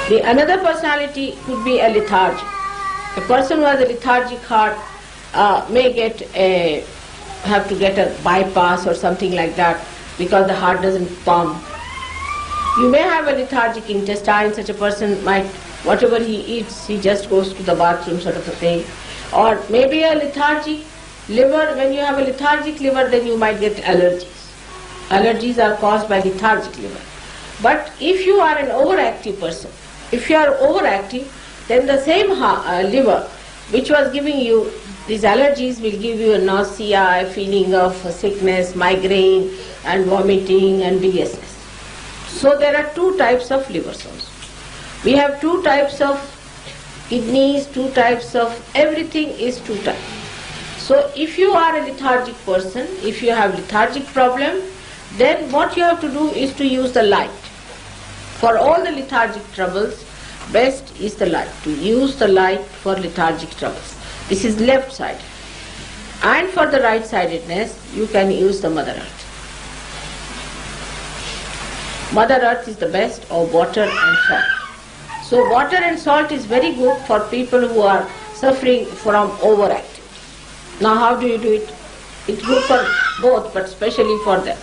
The another personality could be a lethargic. A person who has a lethargic heart may have to get a bypass or something like that because the heart doesn't pump. You may have a lethargic intestine. Such a person might, whatever he eats, he just goes to the bathroom sort of a thing. Or maybe a lethargic liver. When you have a lethargic liver, then you might get allergies. Allergies are caused by lethargic liver. But if you are an overactive person, if you are overactive, then the same liver which was giving you these allergies will give you a nausea, a feeling of sickness, migraine and vomiting and biliousness. So there are two types of livers also. We have two types of kidneys, two types of everything is two types. So if you are a lethargic person, if you have lethargic problem, then what you have to do is to use the light. For all the lethargic troubles, best is the light, to use the light for lethargic troubles. This is left side. And for the right-sidedness, you can use the Mother Earth. Mother Earth is the best, or water and salt. So water and salt is very good for people who are suffering from overactivity. Now how do you do it? It's good for both, but especially for them.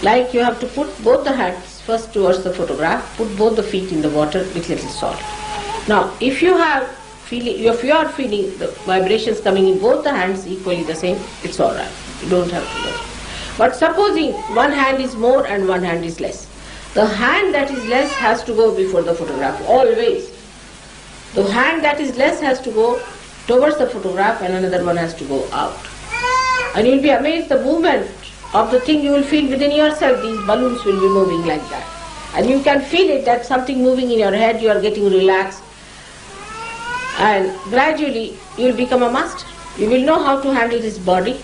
Like you have to put both the hands first towards the photograph, put both the feet in the water with little salt. Now if you are feeling the vibrations coming in both the hands equally the same, it's alright. You don't have to do it. But supposing one hand is more and one hand is less. The hand that is less has to go before the photograph, always. The hand that is less has to go towards the photograph and another one has to go out. And you'll be amazed the movement of the thing you will feel within yourself. These balloons will be moving like that. And you can feel it, that something moving in your head, you are getting relaxed. And gradually you will become a master. You will know how to handle this body.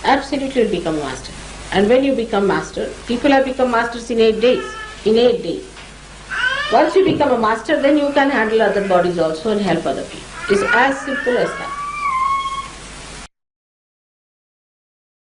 Absolutely will become a master. And when you become master, people have become masters in 8 days. In 8 days. Once you become a master, then you can handle other bodies also and help other people. It's as simple as that.